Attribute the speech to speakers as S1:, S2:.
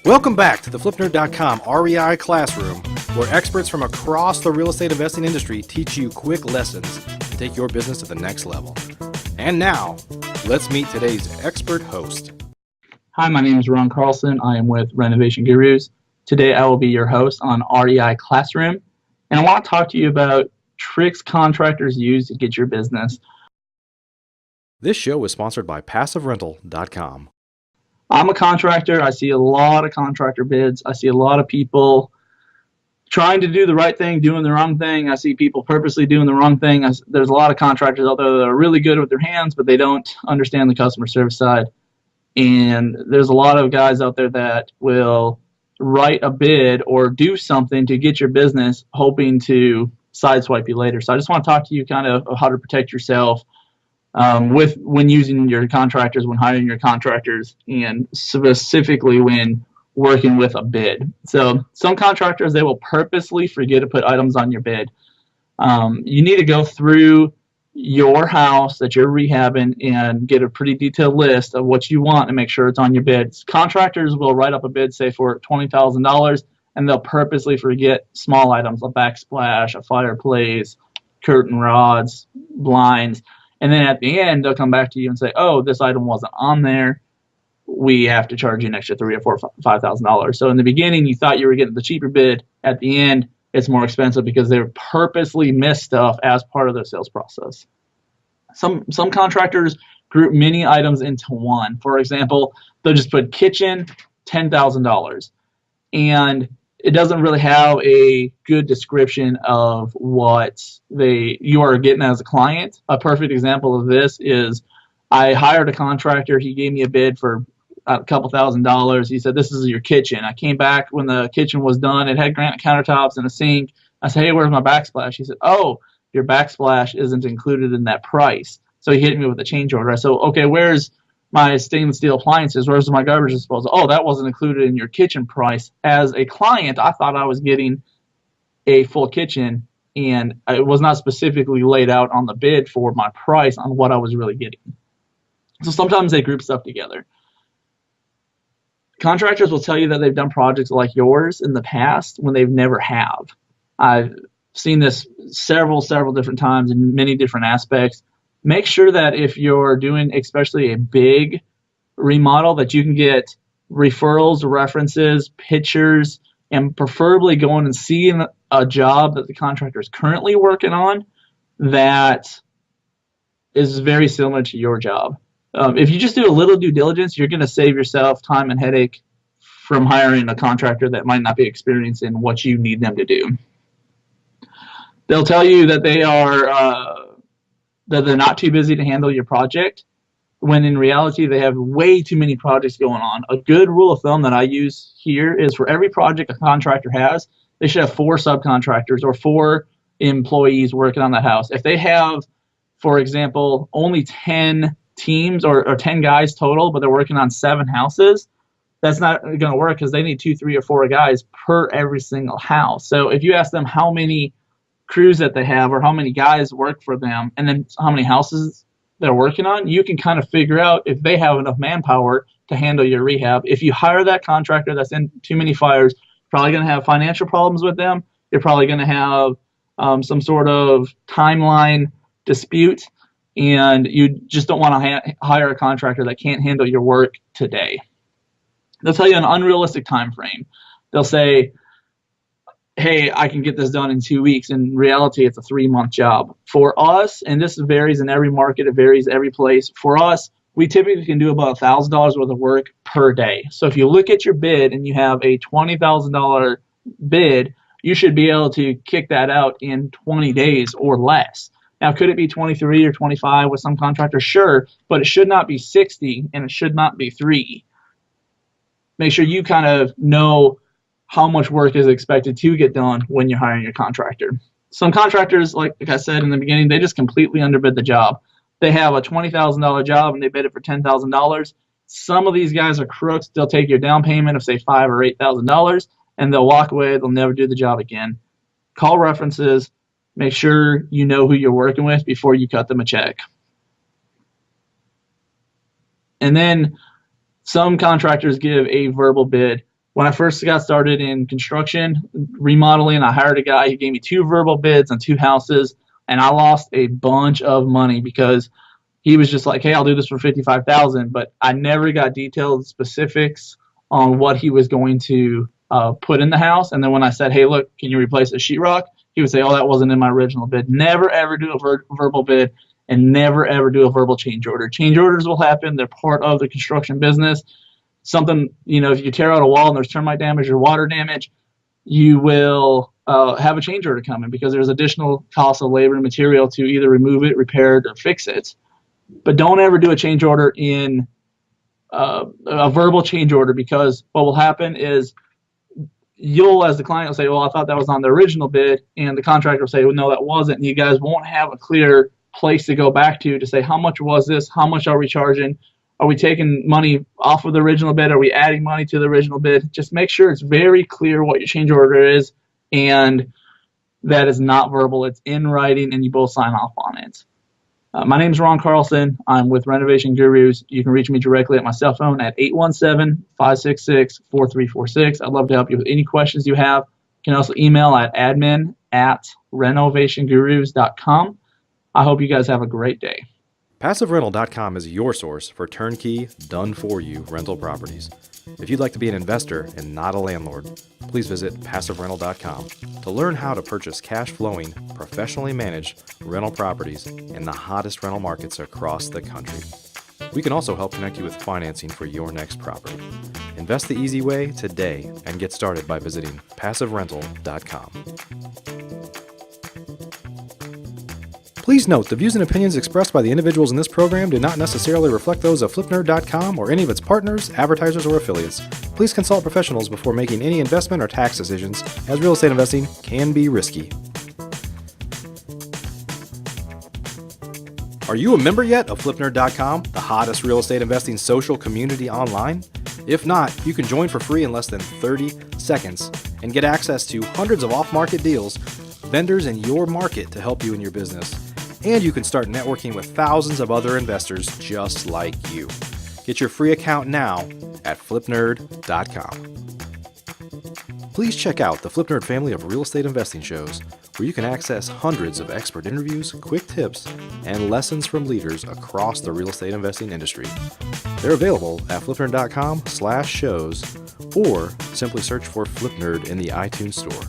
S1: Welcome back to the FlipNerd.com REI Classroom, where experts from across the real estate investing industry teach you quick lessons to take your business to the next level. And now, let's meet today's expert host.
S2: Hi, my name is Ron Carlson. I am with Renovation Gurus. Today I will be your host on REI Classroom, and I want to talk to you about tricks contractors use to get your business.
S1: This show is sponsored by PassiveRental.com.
S2: I'm a contractor. I see a lot of contractor bids. I see a lot of people trying to do the right thing, doing the wrong thing. I see people purposely doing the wrong thing. There's a lot of contractors out there that are really good with their hands, but they don't understand the customer service side. And there's a lot of guys out there that will write a bid or do something to get your business, hoping to sideswipe you later. So I just want to talk to you kind of how to protect yourself when using your contractors, when hiring your contractors, and specifically when working with a bid. So some contractors, they will purposely forget to put items on your bid. You need to go through your house that you're rehabbing and get a pretty detailed list of what you want and make sure it's on your bids. Contractors will write up a bid, say for $20,000, and they'll purposely forget small items, a backsplash, a fireplace, curtain rods, blinds. And then at the end, they'll come back to you and say, oh, this item wasn't on there. We have to charge you an extra $3,000 or $5,000. So in the beginning, you thought you were getting the cheaper bid. At the end, it's more expensive because they purposely missed stuff as part of their sales process. Some contractors group many items into one. For example, they'll just put kitchen, $10,000. And it doesn't really have a good description of what you are getting as a client. A perfect example of this is I hired a contractor. He gave me a bid for a couple $1,000s. He said, this is your kitchen. I came back when the kitchen was done. It had granite countertops and a sink. I said, hey, where's my backsplash? He said, oh, your backsplash isn't included in that price. So he hit me with a change order. I said, okay, where's my stainless steel appliances? Where's my garbage disposal? Oh, that wasn't included in your kitchen price. As a client, I thought I was getting a full kitchen, and it was not specifically laid out on the bid for my price on what I was really getting. So sometimes they group stuff together. Contractors will tell you that they've done projects like yours in the past when they've never have. I've seen this several different times in many different aspects. Make sure that if you're doing especially a big remodel, that you can get referrals, references, pictures, and preferably going and seeing a job that the contractor is currently working on that is very similar to your job. If you just do a little due diligence, you're going to save yourself time and headache from hiring a contractor that might not be experienced in what you need them to do. They'll tell you that that they're not too busy to handle your project, when in reality they have way too many projects going on. A good rule of thumb that I use here is for every project a contractor has, they should have 4 subcontractors or 4 employees working on that house. If they have, for example, only 10 teams or 10 guys total, but they're working on 7 houses, that's not going to work because they need 2, 3, or 4 guys per every single house. So if you ask them how many crews that they have or how many guys work for them and then how many houses they're working on, you can kind of figure out if they have enough manpower to handle your rehab. If you hire that contractor that's in too many fires, you're probably going to have financial problems with them. You're probably going to have some sort of timeline dispute, and you just don't want to hire a contractor that can't handle your work today. They'll tell you an unrealistic time frame. They'll say, hey, I can get this done in 2 weeks. In reality, it's a 3-month job. For us, and this varies in every market, it varies every place. For us, we typically can do about $1,000 worth of work per day. So if you look at your bid and you have a $20,000 bid, you should be able to kick that out in 20 days or less. Now, could it be 23 or 25 with some contractors? Sure, but it should not be 60 and it should not be 3. Make sure you kind of know how much work is expected to get done when you're hiring your contractor. Some contractors, like I said in the beginning, they just completely underbid the job. They have a $20,000 job and they bid it for $10,000. Some of these guys are crooks. They'll take your down payment of say $5,000 or $8,000 and they'll walk away. They'll never do the job again. Call references. Make sure you know who you're working with before you cut them a check. And then some contractors give a verbal bid. When I first got started in construction, remodeling, I hired a guy. He gave me 2 verbal bids on 2 houses, and I lost a bunch of money because he was just like, "Hey, I'll do this for 55,000," but I never got detailed specifics on what he was going to put in the house. And then when I said, "Hey, look, can you replace the sheetrock?" He would say, "Oh, that wasn't in my original bid." Never ever do a verbal bid, and never ever do a verbal change order. Change orders will happen; they're part of the construction business. Something, if you tear out a wall and there's termite damage or water damage, you will have a change order coming because there's additional costs of labor and material to either remove it, repair it, or fix it. But don't ever do a change order in a verbal change order, because what will happen is you'll, as the client, will say, "Well, I thought that was on the original bid," and the contractor will say, "Well, no, that wasn't." And you guys won't have a clear place to go back to say, how much was this? How much are we charging? Are we taking money off of the original bid? Are we adding money to the original bid? Just make sure it's very clear what your change order is, and that is not verbal. It's in writing, and you both sign off on it. My name is Ron Carlson. I'm with Renovation Gurus. You can reach me directly at my cell phone at 817-566-4346. I'd love to help you with any questions you have. You can also email at admin@renovationgurus.com. I hope you guys have a great day.
S1: PassiveRental.com is your source for turnkey, done-for-you rental properties. If you'd like to be an investor and not a landlord, please visit PassiveRental.com to learn how to purchase cash-flowing, professionally managed rental properties in the hottest rental markets across the country. We can also help connect you with financing for your next property. Invest the easy way today and get started by visiting PassiveRental.com. Please note, the views and opinions expressed by the individuals in this program do not necessarily reflect those of FlipNerd.com or any of its partners, advertisers, or affiliates. Please consult professionals before making any investment or tax decisions, as real estate investing can be risky. Are you a member yet of FlipNerd.com, the hottest real estate investing social community online? If not, you can join for free in less than 30 seconds and get access to hundreds of off-market deals, vendors in your market to help you in your business. And you can start networking with thousands of other investors just like you. Get your free account now at FlipNerd.com. Please check out the FlipNerd family of real estate investing shows, where you can access hundreds of expert interviews, quick tips, and lessons from leaders across the real estate investing industry. They're available at FlipNerd.com/shows, or simply search for FlipNerd in the iTunes Store.